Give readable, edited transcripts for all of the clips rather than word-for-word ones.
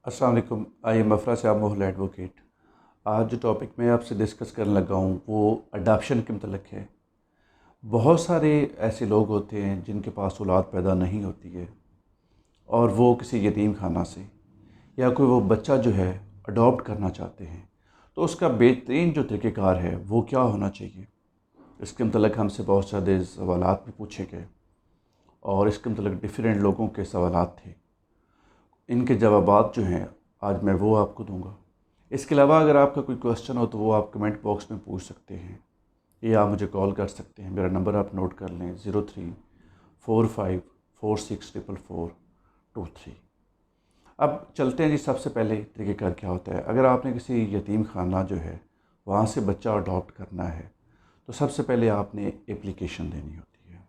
अस्सलाम वालेकुम। I am अफरा साहब मोहल एडवोकेट। आज जो टॉपिक मैं आपसे डिस्कस करने लगा हूँ वो अडॉप्शन के मतलब है। बहुत सारे ऐसे लोग होते हैं जिनके पास औलाद पैदा नहीं होती है और वो किसी यतीम खाना से या कोई वो बच्चा जो है अडॉप्ट करना चाहते हैं, तो उसका बेहतरीन जो तरीक़ेकार है वो क्या होना चाहिए। इसके मतलब हमसे बहुत सारे सवालात भी पूछे गए और इसके मतलब डिफरेंट लोगों के सवालात थे। इनके जवाबात जो हैं आज मैं वो आपको दूंगा। इसके अलावा अगर आपका कोई क्वेश्चन हो तो वो आप कमेंट बॉक्स में पूछ सकते हैं या आप मुझे कॉल कर सकते हैं। मेरा नंबर आप नोट कर लें, 0345464423। अब चलते हैं जी। सबसे पहले तरीक़ेकार क्या होता है। अगर आपने किसी यतीम खाना जो है वहाँ से बच्चा अडॉप्ट करना है तो सबसे पहले आपने एप्लीकेशन देनी होती है।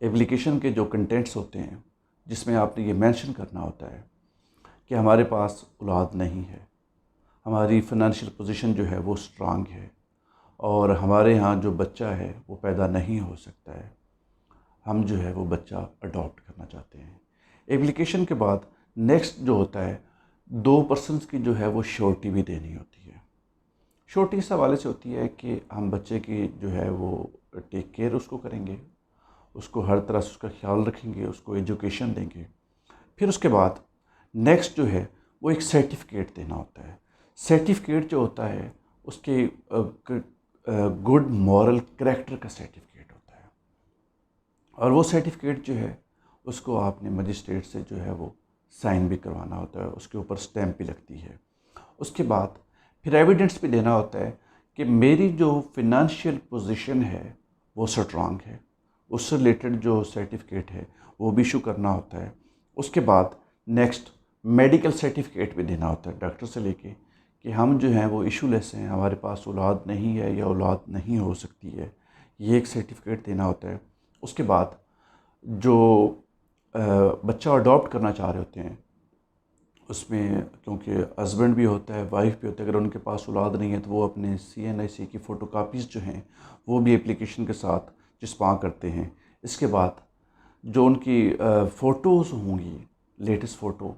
एप्लीकेशन के जो कंटेंट्स होते हैं जिसमें आपने ये मेंशन करना होता है कि हमारे पास औलाद नहीं है, हमारी फ़ाइनेंशियल पोजीशन जो है वो स्ट्रांग है और हमारे यहाँ जो बच्चा है वो पैदा नहीं हो सकता है, हम जो है वो बच्चा अडॉप्ट करना चाहते हैं। एप्लीकेशन के बाद नेक्स्ट जो होता है, 2 पर्सन्स की जो है वो श्योरिटी भी देनी होती है। श्योरिटी इस हवाले से होती है कि हम बच्चे की जो है वो टेक केयर उसको करेंगे, उसको हर तरह से उसका ख्याल रखेंगे, उसको एजुकेशन देंगे। फिर उसके बाद नेक्स्ट जो है वो एक सर्टिफिकेट देना होता है। सर्टिफिकेट जो होता है उसके गुड मॉरल करैक्टर का सर्टिफिकेट होता है और वो सर्टिफिकेट जो है उसको आपने मजिस्ट्रेट से जो है वो साइन भी करवाना होता है, उसके ऊपर स्टैम्प भी लगती है। उसके बाद फिर एविडेंस भी देना होता है कि मेरी जो फिनंशियल पोजीशन है वो स्ट्रांग है, उससे रिलेटेड जो सर्टिफिकेट है वो भी इशू करना होता है। उसके बाद नेक्स्ट मेडिकल सर्टिफिकेट भी देना होता है डॉक्टर से लेके कि हम जो हैं वो इशूलेस हैं, हमारे पास औलाद नहीं है या औलाद नहीं हो सकती है, ये एक सर्टिफिकेट देना होता है। उसके बाद जो बच्चा अडॉप्ट करना चाह रहे होते हैं उसमें क्योंकि हस्बैंड भी होता है, वाइफ भी होता है, अगर उनके पास औलाद नहीं है तो वो अपने CNIC की फ़ोटोकॉपीज़ जो हैं वो भी एप्लीकेशन के साथ चिपका करते हैं। इसके बाद जो उनकी फ़ोटोज़ होंगी, लेटेस्ट फ़ोटो,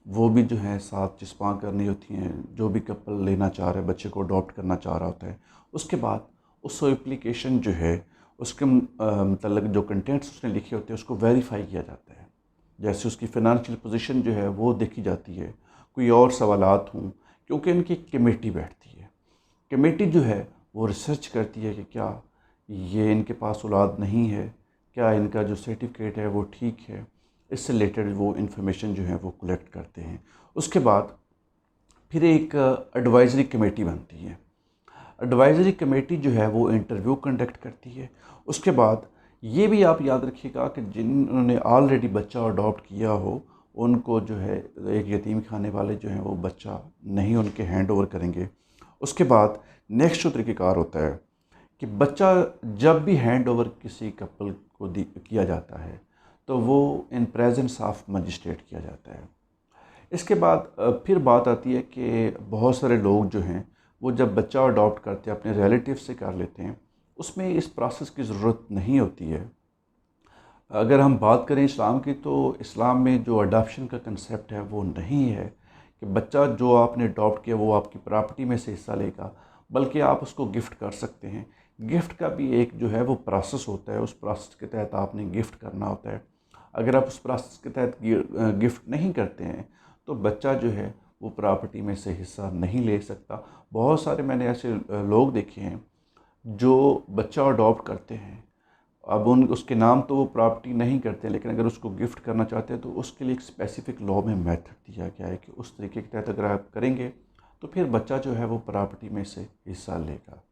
वो भी जो है साथ चिपका करनी होती हैं, जो भी कपल लेना चाह रहा है, बच्चे को अडॉप्ट करना चाह रहा होता है। उसके बाद उस एप्लीकेशन जो है उसके मतलब जो कंटेंट्स उसने लिखे होते हैं उसको वेरीफाई किया जाता है। जैसे उसकी फ़ाइनेंशियल पोजीशन जो है वो देखी जाती है, कोई और सवालात हों, क्योंकि इनकी कमेटी बैठती है। कमेटी जो है वो रिसर्च करती है कि क्या ये इनके पास औलाद नहीं है, क्या इनका जो सर्टिफिकेट है वो ठीक है, इससे रिलेटेड वो इन्फॉर्मेशन जो है वो कलेक्ट करते हैं। उसके बाद फिर एक एडवाइज़री कमेटी बनती है। एडवाइज़री कमेटी जो है वो इंटरव्यू कंडक्ट करती है। उसके बाद ये भी आप याद रखिएगा कि जिन्होंने ऑलरेडी बच्चा अडॉप्ट किया हो उनको जो है एक यतीम खाने वाले जो हैं वो बच्चा नहीं उनके हैंड ओवर करेंगे। उसके बाद नेक्स्ट जो तरीक़ेकार होता है कि बच्चा जब भी हैंड ओवर किसी कपल को किया जाता है तो वो इन प्रेजेंस ऑफ मजिस्ट्रेट किया जाता है। इसके बाद फिर बात आती है कि बहुत सारे लोग जो हैं वो जब बच्चा अडॉप्ट करते हैं अपने रिलेटिव से कर लेते हैं, उसमें इस प्रोसेस की ज़रूरत नहीं होती है। अगर हम बात करें इस्लाम की तो इस्लाम में जो अडॉप्शन का कंसेप्ट है वो नहीं है कि बच्चा जो आपने अडॉप्ट किया वो आपकी प्रॉपर्टी में से हिस्सा लेगा, बल्कि आप उसको गिफ्ट कर सकते हैं। गिफ्ट का भी एक जो है वो प्रोसेस होता है, उस प्रोसेस के तहत आपने गिफ्ट करना होता है। अगर आप उस प्रोसेस के तहत गिफ्ट नहीं करते हैं तो बच्चा जो है वो प्रॉपर्टी में से हिस्सा नहीं ले सकता। बहुत सारे मैंने ऐसे लोग देखे हैं जो बच्चा अडॉप्ट करते हैं, अब उन उसके नाम तो वो प्रॉपर्टी नहीं करते, लेकिन अगर उसको गिफ्ट करना चाहते हैं तो उसके लिए एक स्पेसिफ़िक लॉ में मेथड दिया गया है कि उस तरीके के तहत अगर आप करेंगे तो फिर बच्चा जो है वो प्रॉपर्टी में से हिस्सा लेगा।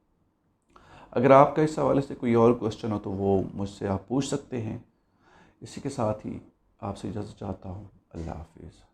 अगर आपका इस हवाले से कोई और क्वेश्चन हो तो वो मुझसे आप पूछ सकते हैं। इसी के साथ ही आपसे इजाज़त चाहता हूँ। अल्लाह हाफ़िज़।